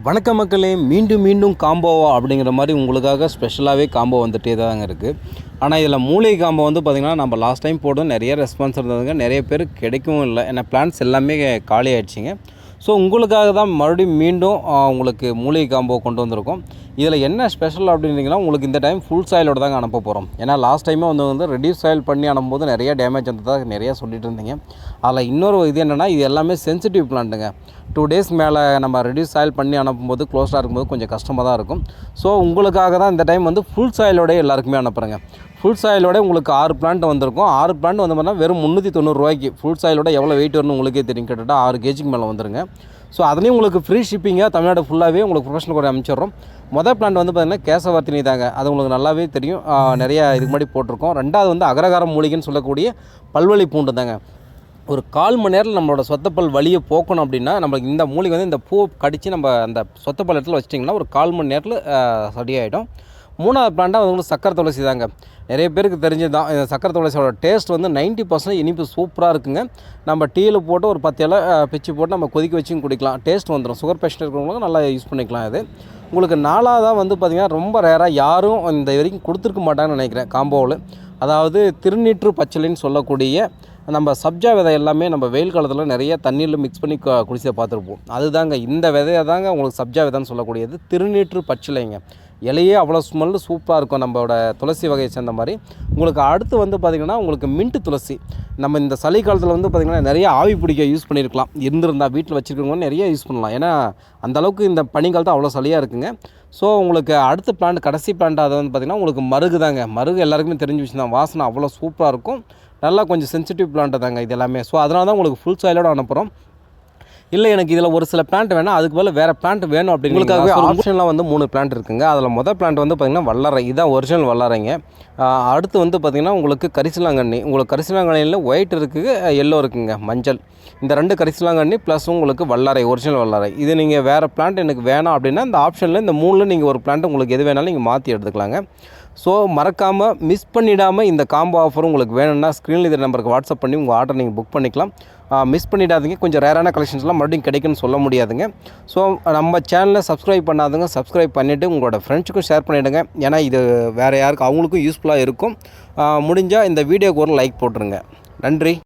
வணக்கம் மக்களே, மீண்டும் மீண்டும் காம்போவா அப்படிங்கிற மாதிரி உங்களுக்காக ஸ்பெஷலாகவே காம்போ வந்துகிட்டே தாங்க இருக்குது. ஆனால் இதில் மூலிகை காம்போ வந்து பார்த்திங்கன்னா நம்ம லாஸ்ட் டைம் போடும் நிறைய ரெஸ்பான்ஸ் இருந்ததுங்க. நிறைய பேர் கிடைக்கவும் இல்லை, ஏன்னா பிளான்ஸ் எல்லாமே காலி ஆகிடுச்சிங்க. ஸோ உங்களுக்காக தான் மறுபடியும் மீண்டும் உங்களுக்கு மூலிகை காம்போ கொண்டு வந்திருக்கோம். இதில் என்ன ஸ்பெஷல் அப்படின்னிங்கன்னா, உங்களுக்கு இந்த டைம் ஃபுல் சாயிலோடு தாங்க அனுப்ப போகிறோம். ஏன்னா லாஸ்ட் டைமே வந்து ரெடியூஸ் சாயில் பண்ணி அனுப்பும்போது நிறைய டேமேஜ் வந்ததாக நிறையா சொல்லிட்டு இருந்தீங்க. அதில் இன்னொரு இது என்னென்னா, இது எல்லாமே சென்சிட்டிவ் பிளான்ட்டுங்க. 2 days மேலே நம்ம ரெடியூஸ் சாயில் பண்ணி அனுப்பும்போது க்ளோஸ்டாக இருக்கும்போது கொஞ்சம் கஷ்டமாக தான் இருக்கும். ஸோ உங்களுக்காக தான் இந்த டைம் வந்து ஃபுல் சாயிலோடய எல்லாருக்குமே அனுப்புகிறேங்க. ஃபுல் சாயிலோட உங்களுக்கு 6 பிளான்ட் வந்திருக்கும். 6 பிளான்ட் வந்து பார்த்தீங்கன்னா வெறும் 390 ரூபாய்க்கு. ஃபுல் சாயிலோட எவ்வளோ வெயிட் வரும்னு உங்களுக்கே தெரியும், கிட்டத்தட்ட 6 kgக்கு மேலே வந்துருங்க. ஸோ அதுலேயும் உங்களுக்கு ஃப்ரீ ஷிப்பிங்காக தமிழ்நாடு ஃபுல்லாகவே உங்களுக்கு ப்ரொஃபஷனல் கூட அனுப்பிச்சிடுறோம். மொதல் பிளான்ட் வந்து பார்த்திங்கன்னா கேசவர்த்தினி தாங்க. அது உங்களுக்கு நல்லாவே தெரியும், நிறையா இதுக்கு முன்னாடி போட்டிருக்கோம். ரெண்டாவது வந்து அகரகாரம் மூலிகைன்னு சொல்லக்கூடிய பல்வலி பூண்டு தாங்க. ஒரு 1/4 மணி நேரத்தில் நம்மளோட சொத்தப்பல் வலியை போக்கணும் அப்படின்னா, நம்மளுக்கு இந்த மூலிகை வந்து இந்த பூ கடித்து நம்ம அந்த சொத்தப்பல் இடத்துல வச்சிட்டிங்கன்னா ஒரு 1/4 மணி நேரத்தில் சரியாயிடும். 3வது பிளான்ட்டாக வந்து உங்களுக்கு சக்கரை துளசி தாங்க. நிறைய பேருக்கு தெரிஞ்சது தான். இந்த சக்கரை துளசியோட டேஸ்ட் வந்து 90% இனிப்பு சூப்பராக இருக்குங்க. நம்ம டீயில் போட்டு ஒரு 10 இலை பிச்சு போட்டு நம்ம கொதிக்க வச்சும் குடிக்கலாம். டேஸ்ட் வந்துடும். சுகர் பேஷண்ட் இருக்கிறவங்களுக்கு நல்லா யூஸ் பண்ணிக்கலாம். இது உங்களுக்கு 4வதாக வந்து பார்த்திங்கன்னா ரொம்ப ரேராக யாரும் இந்த வரைக்கும் கொடுத்துருக்க மாட்டாங்கன்னு நினைக்கிறேன் காம்போவில். அதாவது திருநீற்று பச்சிலைன்னு சொல்லக்கூடிய நம்ம சப்ஜா விதை எல்லாமே நம்ம வெயில் காலத்தில் நிறைய தண்ணீரில் மிக்ஸ் பண்ணி குடிச்சதை பார்த்துருப்போம். அதுதாங்க இந்த விதையை தாங்க உங்களுக்கு சப்ஜா விதைன்னு சொல்லக்கூடியது. திருநீற்று பச்சிலைங்க. இலையே அவ்வளோ ஸ்மெல்லு சூப்பராக இருக்கும், நம்மளோட துளசி வகையை சேர்ந்த மாதிரி. உங்களுக்கு அடுத்து வந்து பார்த்திங்கன்னா உங்களுக்கு மின்ட்டு துளசி. நம்ம இந்த சளி காலத்தில் வந்து பார்த்திங்கன்னா நிறைய ஆவி பிடிக்க யூஸ் பண்ணியிருக்கலாம். இருந்திருந்தால் வீட்டில் வச்சுருக்கவங்க நிறைய யூஸ் பண்ணலாம். ஏன்னா அந்தளவுக்கு இந்த பனிக்காலத்தில் அவ்வளோ சளியாக இருக்குங்க. ஸோ உங்களுக்கு அடுத்த பிளான்ட், கடைசி பிளான்ட் அது வந்து பார்த்திங்கன்னா உங்களுக்கு மருகு தாங்க. மருகு எல்லாருக்குமே தெரிஞ்ச விஷயம் தான். வாசனை அவ்வளோ சூப்பராக இருக்கும். நல்லா கொஞ்சம் சென்சிட்டிவ் பிளான்ட்டு தாங்க இது எல்லாமே. ஸோ அதனால தான் உங்களுக்கு ஃபுல் சாயிலோடு அனுப்புகிறோம். இல்லை எனக்கு இதில் ஒரு சில பிளான்ட் வேணால், அதுக்கு பதில் வேறு பிளான்ட் வேணும் அப்படிங்கிறதுக்காகவே ஆப்ஷன்லாம் வந்து 3 பிளான்ட் இருக்குங்க. அதில் மொதல் பிளான்ட் வந்து பார்த்திங்கன்னா வல்லரை. இதுதான் ஒரிஜினல் வல்லரைங்க. அடுத்து வந்து பார்த்திங்கன்னா உங்களுக்கு கரிசலாங்கண்ணி. உங்களுக்கு கரிசலாங்கண்ணியில் ஒயிட் இருக்குது, எல்லோ இருக்குங்க, மஞ்சள். இந்த 2 கரிசலாங்கண்ணி ப்ளஸ் உங்களுக்கு வல்லரை, ஒரிஜினல் வல்லரை. இது நீங்கள் வேறு பிளான்ட் எனக்கு வேணாம் அப்படின்னா இந்த ஆப்ஷனில் இந்த 3ல் நீங்கள் ஒரு பிளான்ட் உங்களுக்கு எது வேணாலும் நீங்கள் மாற்றி எடுத்துக்கலாங்க. ஸோ மறக்காமல் மிஸ் பண்ணிடாமல் இந்த காம்போ ஆஃபர் உங்களுக்கு வேணும்னா ஸ்க்ரீனில் இது நம்பருக்கு வாட்ஸ்அப் பண்ணி உங்கள் ஆர்டர் நீங்கள் புக் பண்ணிக்கலாம். மிஸ் பண்ணிடாதீங்க. கொஞ்சம் ரேரான கலெக்ஷன்ஸ்லாம் மறுபடியும் கிடைக்குன்னு சொல்ல முடியாதுங்க. ஸோ நம்ம சேனலை சப்ஸ்கிரைப் பண்ணாதுங்க, சப்ஸ்கிரைப் பண்ணிவிட்டு உங்களோட ஃப்ரெண்ட்ஸுக்கும் ஷேர் பண்ணிவிடுங்க. ஏன்னா இது வேறு யாருக்கு அவங்களுக்கும் யூஸ்ஃபுல்லாக இருக்கும். முடிஞ்சால் இந்த வீடியோக்கு ஒரு லைக் போட்டுருங்க. நன்றி.